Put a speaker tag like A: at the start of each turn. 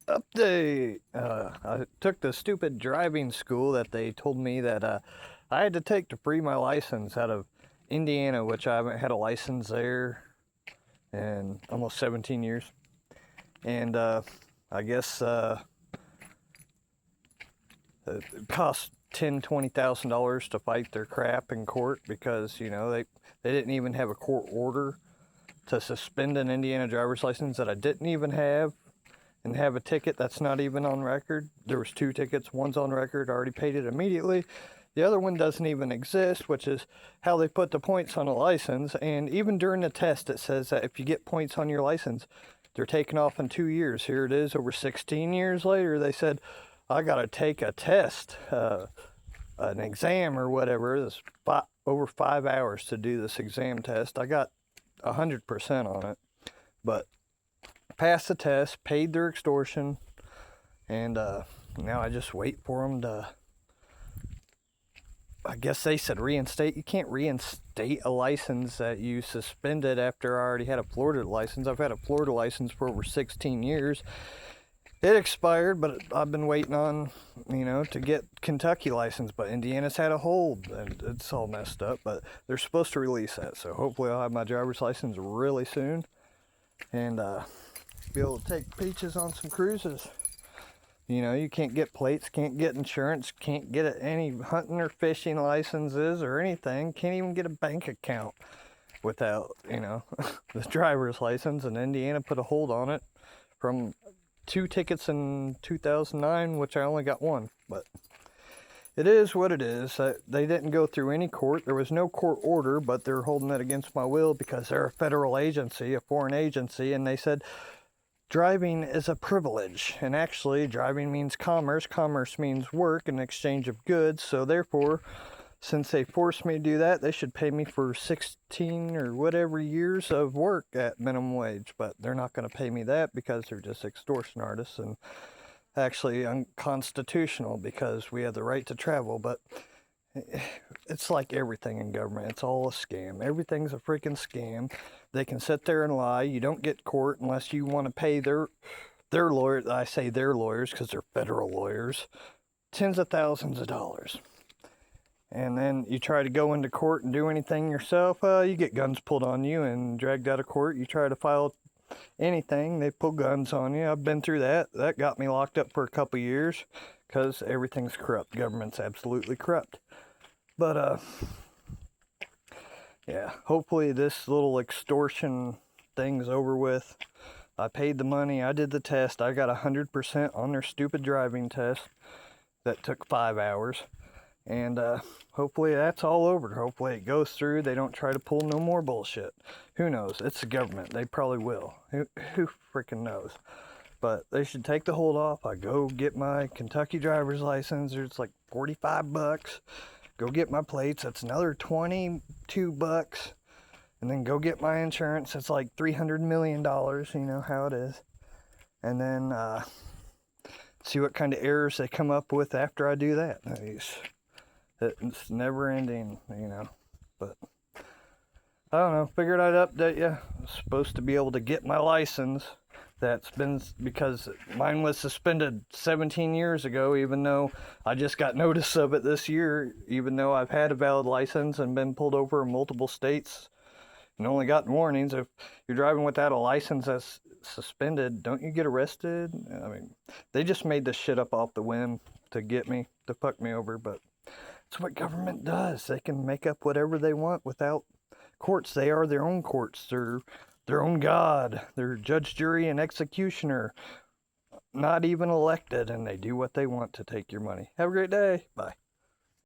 A: Update. I took the stupid driving school that they told me that I had to take to free my license out of Indiana, which I haven't had a license there in almost 17 years. And I guess it cost $20,000 to fight their crap in court because they didn't even have a court order to suspend an Indiana driver's license that I didn't even have, and have a ticket that's not even on record. There was 2 tickets, one's on record, I already paid it immediately. The other one doesn't even exist, which is how they put the points on a license. And even during the test, it says that if you get points on your license, they're taken off in 2 years. Here it is, over 16 years later, they said, I gotta take a test, an exam or whatever. It's over 5 hours to do this exam test. I got 100% on it, but passed the test, paid their extortion, and now I just wait for them to, I guess they said reinstate. You can't reinstate a license that you suspended after I already had a Florida license. I've had a Florida license for over 16 years. It expired, but I've been waiting on, to get Kentucky license, but Indiana's had a hold, and it's all messed up, but they're supposed to release that, so hopefully I'll have my driver's license really soon, and be able to take Peaches on some cruises. You can't get plates, can't get insurance, can't get any hunting or fishing licenses or anything, can't even get a bank account without, the driver's license, and Indiana put a hold on it from 2 tickets in 2009, which I only got 1, but it is what it is. They didn't go through any court. There was no court order, but they're holding it against my will because they're a federal agency, a foreign agency, and they said driving is a privilege, and actually driving means commerce. Commerce means work and exchange of goods, so therefore, since they forced me to do that, they should pay me for 16 or whatever years of work at minimum wage. But they're not going to pay me that because they're just extortion artists, and actually unconstitutional because we have the right to travel. But it's like everything in government. It's all a scam. Everything's a freaking scam. They can sit there and lie. You don't get court unless you want to pay their lawyers. I say their lawyers because they're federal lawyers. Tens of thousands of dollars. And then you try to go into court and do anything yourself, you get guns pulled on you and dragged out of court. You try to file anything, they pull guns on you. I've been through that. That got me locked up for a couple years because everything's corrupt. Government's absolutely corrupt. But, yeah, hopefully this little extortion thing's over with. I paid the money. I did the test. I got 100% on their stupid driving test that took 5 hours. And hopefully that's all over. Hopefully it goes through. They don't try to pull no more bullshit. Who knows? It's the government. They probably will. Who freaking knows? But they should take the hold off. I go get my Kentucky driver's license. It's like $45. Go get my plates. That's another $22. And then go get my insurance. It's like $300 million. You know how it is. And then see what kind of errors they come up with after I do that. It's never ending, but I don't know, figured I'd update you. I'm supposed to be able to get my license. That's been, because mine was suspended 17 years ago, even though I just got notice of it this year, even though I've had a valid license and been pulled over in multiple states and only gotten warnings. If you're driving without a license that's suspended, don't you get arrested? I mean, they just made this shit up off the whim to get me, to fuck me over, but it's what government does. They can make up whatever they want without courts. They are their own courts. They're their own God. They're judge, jury, and executioner. Not even elected, and they do what they want to take your money. Have a great day. Bye.